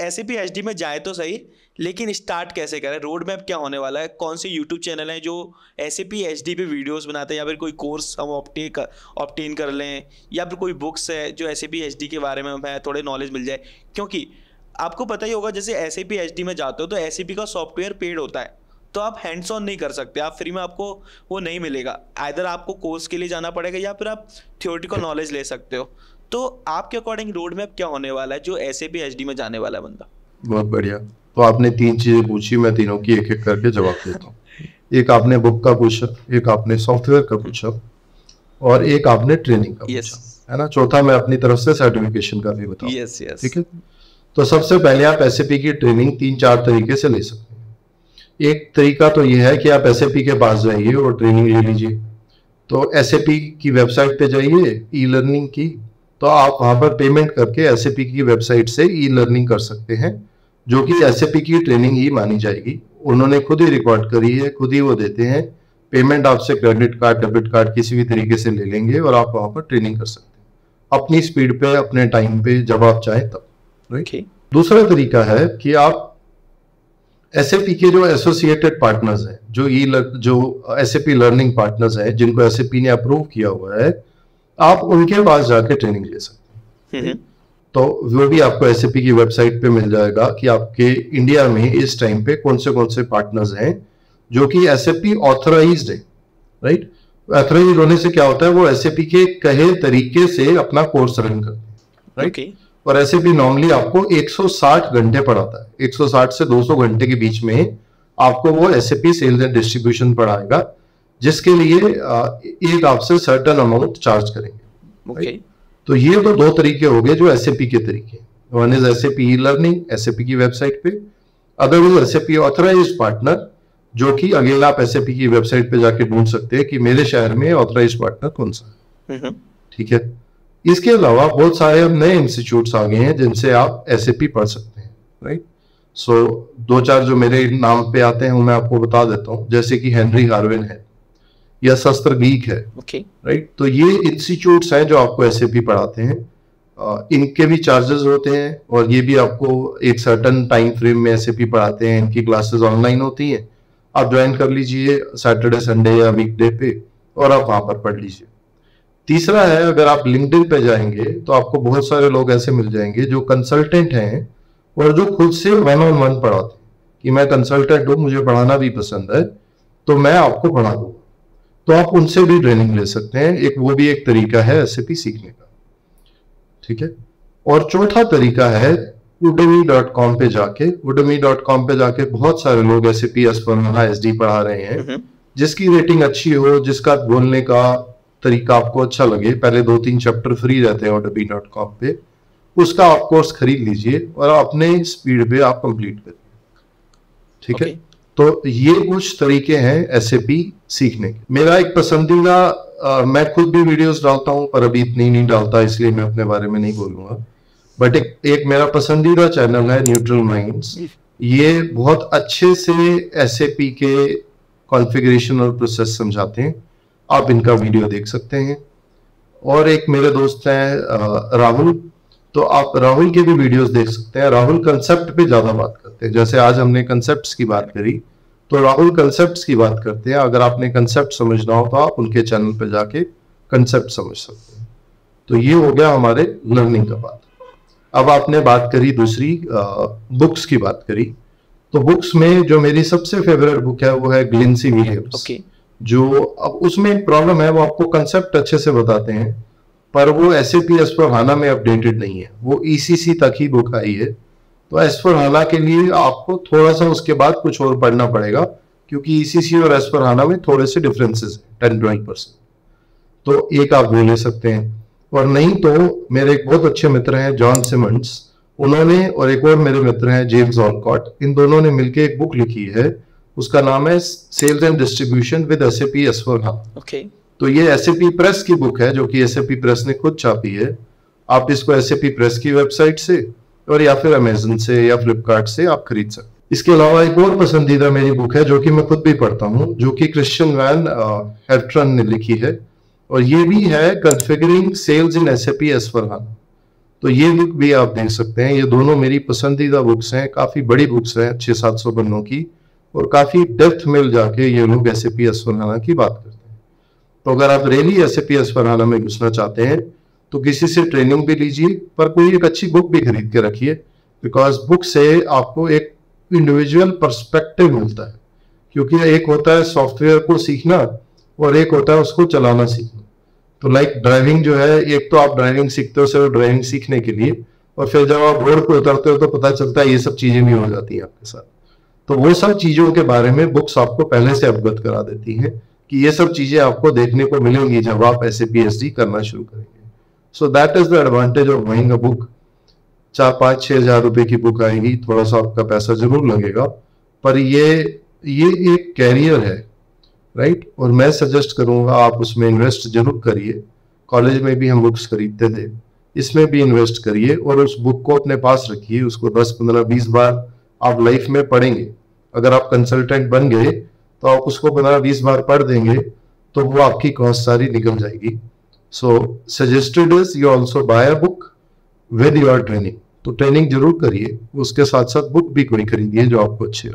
SAP HD में जाए तो सही, लेकिन स्टार्ट कैसे करें, रोड मैप क्या होने वाला है, कौन से यूट्यूब चैनल हैं जो SAP HD पे वीडियोस बनाते हैं, या फिर कोई कोर्स हम ऑप्टेन कर लें, या फिर कोई बुक्स है जो SAP HD के बारे में हमें थोड़े नॉलेज मिल जाए। क्योंकि आपको पता ही होगा, जैसे SAP HD में जाते हो तो SAP का सॉफ्टवेयर पेड होता है, तो आप हैंड्स ऑन नहीं कर सकते, आप फ्री में आपको वो नहीं मिलेगा। आइदर आपको कोर्स के लिए जाना पड़ेगा या फिर आप थियोरेटिकल नॉलेज ले सकते हो। तो आपके अकॉर्डिंग रोड मैप क्या होने वाला है जो SAP HD में जाने वाला है बंदा? बहुत बढ़िया। तो आपने 3 चीजें पूछी, मैं तीनों की एक एक करके जवाब देता हूँ। एक आपने बुक का पूछा, एक आपने सॉफ्टवेयर का पूछा, और एक आपने ट्रेनिंग का पूछा, है ना। चौथा मैं अपनी तरफ से सर्टिफिकेशन का भी बताऊँ। यस यस, ठीक है। तो सबसे पहले आप SAP की ट्रेनिंग 3-4 तरीके से ले सकते हैं। एक तरीका तो ये है कि आप SAP के पास जाइए और ट्रेनिंग ले लीजिए। तो SAP की वेबसाइट पे जाइए, ई लर्निंग की, तो आप वहां पर पेमेंट करके SAP की वेबसाइट से ई लर्निंग कर सकते हैं, जो कि SAP की ट्रेनिंग ही मानी जाएगी। उन्होंने खुद ही रिकॉर्ड करी है, खुद ही वो देते हैं। पेमेंट आपसे क्रेडिट कार्ड, डेबिट कार्ड किसी भी तरीके से ले लेंगे और आप वहां पर ट्रेनिंग कर सकते हैं अपनी स्पीड पे, अपने टाइम पे, जब आप चाहें तब। राइट। दूसरा तरीका है कि आप SAP के जो एसोसिएटेड पार्टनर्स हैं, जो SAP लर्निंग पार्टनर्स हैं, जिनको SAP ने अप्रूव किया हुआ है, आप उनके पास जाके ट्रेनिंग ले सकते हैं। तो वो भी आपको SAP की वेबसाइट पे मिल जाएगा कि आपके इंडिया में इस टाइम पे कौन से पार्टनर्स हैं जो कि SAP ऑथराइज्ड है। राइट। ऑथराइज्ड होने से क्या होता है, वो SAP के कहे तरीके से अपना कोर्स रन करते हैं। राइट। और SAP नॉर्मली आपको 160 घंटे पढ़ाता है, 160 से 200 घंटे के बीच में आपको वो SAP सेल्स एंड डिस्ट्रीब्यूशन पढ़ाएगा, जिसके लिए एक आपसे सर्टेन अमाउंट चार्ज करेंगे। तो ये तो 2 तरीके हो गए जो SAP के तरीके। One is SAP e learning, SAP की वेबसाइट पे। Other is SAP authorised partner, जो कि अगेन आप SAP की वेबसाइट पे जाके ढूंढ सकते हैं कि मेरे शहर में ऑथराइज्ड पार्टनर कौन सा है। ठीक है। इसके अलावा बहुत सारे अब नए इंस्टीट्यूट्स आ गए हैं जिनसे आप SAP पढ़ सकते हैं। राइट। सो 2-4 जो मेरे नाम पे आते हैं वो मैं आपको बता देता हूँ, जैसे कि हेनरी हार्विन है या शस्त्र गीक है। राइट। तो ये इंस्टीट्यूट्स हैं जो आपको SAP पढ़ाते हैं। इनके भी चार्जेस होते हैं, और ये भी आपको एक सर्टेन टाइम फ्रेम में SAP पढ़ाते हैं। इनकी क्लासेस ऑनलाइन होती हैं, आप ज्वाइन कर लीजिए सैटरडे संडे या वीकडे पे, और आप वहां पर पढ़ लीजिए। तीसरा है, अगर आप लिंक्डइन पे जाएंगे तो आपको बहुत सारे लोग ऐसे मिल जाएंगे जो कंसल्टेंट हैं और जो खुद से 1-on-1 पढ़ाते हैं कि मैं कंसल्टेंट हूँ, मुझे पढ़ाना भी पसंद है, तो मैं आपको पढ़ा दूंगा। तो आप उनसे भी ट्रेनिंग ले सकते हैं। वो भी एक तरीका है SAP सीखने का। ठीक है। और चौथा तरीका है udemy.com पे जाके। udemy.com पे जाके बहुत सारे लोग SAP S/4HANA SD पढ़ा रहे हैं, जिसकी रेटिंग अच्छी हो, जिसका बोलने का तरीका आपको अच्छा लगे। पहले 2-3 चैप्टर फ्री रहते हैं udemy.com पे, उसका आप कोर्स खरीद लीजिए और अपने स्पीड पे आप कंप्लीट करिए। ठीक है। तो ये कुछ तरीके हैं SAP सीखने के। मेरा एक पसंदीदा, मैं खुद भी वीडियोस डालता हूं पर अभी इतनी नहीं डालता, इसलिए मैं अपने बारे में नहीं बोलूंगा, बट एक मेरा पसंदीदा चैनल है न्यूट्रल माइंड्स। ये बहुत अच्छे से SAP के कॉन्फ़िगरेशन और प्रोसेस समझाते हैं, आप इनका वीडियो देख सकते हैं। और एक मेरे दोस्त हैं राहुल, तो आप राहुल के भी वीडियोस देख सकते हैं। राहुल कंसेप्ट पे ज्यादा बात करते हैं, जैसे आज हमने कंसेप्ट्स की बात करी, तो राहुल कंसेप्ट्स की बात करते हैं। अगर आपने कंसेप्ट समझना हो तो आप उनके चैनल पे जाके कंसेप्ट समझ सकते हैं। तो ये हो गया हमारे लर्निंग का बात। अब आपने बात करी दूसरी, बुक्स की बात करी, तो बुक्स में जो मेरी सबसे फेवरेट बुक है वो है ग्लिंसी विलियम्स। जो अब उसमें एक प्रॉब्लम है, वो आपको कंसेप्ट अच्छे से बताते हैं पर वो SAP S/4HANA में अपडेटेड नहीं है, वो ECC तक ही बुक आई है। तो S/4HANA के लिए आपको थोड़ा सा उसके बाद कुछ और पढ़ना पड़ेगा, क्योंकि ECC और S/4HANA में थोड़े से डिफरेंसेस हैं 10-20%। तो एक आप वो ले सकते हैं, और नहीं तो मेरे एक बहुत अच्छे मित्र हैं जॉन सिमंड्स, उन्होंने, और एक और मेरे मित्र हैं जेम्स ऑलकॉट, इन दोनों ने मिलकर एक बुक लिखी है, उसका नाम है sales and distribution with SAP S/4HANA। तो ये SAP प्रेस की बुक है, जो कि SAP प्रेस ने खुद छापी है। आप इसको SAP प्रेस की वेबसाइट से और या फिर अमेजन से या फ्लिपकार्ट से आप खरीद सकते हैं। इसके अलावा एक और पसंदीदा मेरी बुक है जो कि मैं खुद भी पढ़ता हूँ, जो कि क्रिश्चियन वैन हेल्ट्रन ने लिखी है, और ये भी है कॉन्फ़िगरिंग सेल्स इन SAP S/4HANA। तो ये बुक भी आप देख सकते हैं। ये दोनों मेरी पसंदीदा बुक्स हैं, काफ़ी बड़ी बुक्स हैं, 600-700 पन्नों की, और काफ़ी डेप्थ में जाके ये लोग SAP S/4HANA की बात करते हैं। तो अगर आप रियली SAP S/4HANA में घुसना चाहते हैं तो किसी से ट्रेनिंग भी लीजिए, पर कोई एक अच्छी बुक भी खरीद के रखिए, बिकॉज बुक से आपको एक इंडिविजुअल पर्सपेक्टिव मिलता है। क्योंकि एक होता है सॉफ्टवेयर को सीखना और एक होता है उसको चलाना सीखना। तो लाइक ड्राइविंग जो है, एक तो आप ड्राइविंग सीखते हो सिर्फ ड्राइविंग सीखने के लिए, और फिर जब आप रोड पे उतरते हो तो पता चलता है ये सब चीजें भी हो जाती हैं आपके साथ। तो वो सब चीजों के बारे में बुक्स आपको पहले से अवगत करा देती हैं कि ये सब चीजें आपको देखने को मिलेंगी जब आप SAP SD करना शुरू करेंगे। So that is the advantage of buying a book. 4-5-6 हज़ार रुपए की बुक आएगी, थोड़ा सा आपका पैसा जरूर लगेगा, पर ये एक कैरियर है, राइट। और मैं सजेस्ट करूंगा आप उसमें इन्वेस्ट जरूर करिए। कॉलेज में भी हम बुक्स खरीदते थे, इसमें भी इन्वेस्ट करिए और उस बुक को अपने पास रखिए। उसको 10-15-20 बार आप लाइफ में पढ़ेंगे। अगर आप कंसल्टेंट बन गए तो आप उसको 15-20 बार पढ़ देंगे तो वो आपकी कॉस्ट सारी निकल जाएगी। So suggested is you also buy a book with your training. तो ट्रेनिंग जरूर करिए, उसके साथ साथ बुक भी कोई खरीदिए जो आपको अच्छी लगे।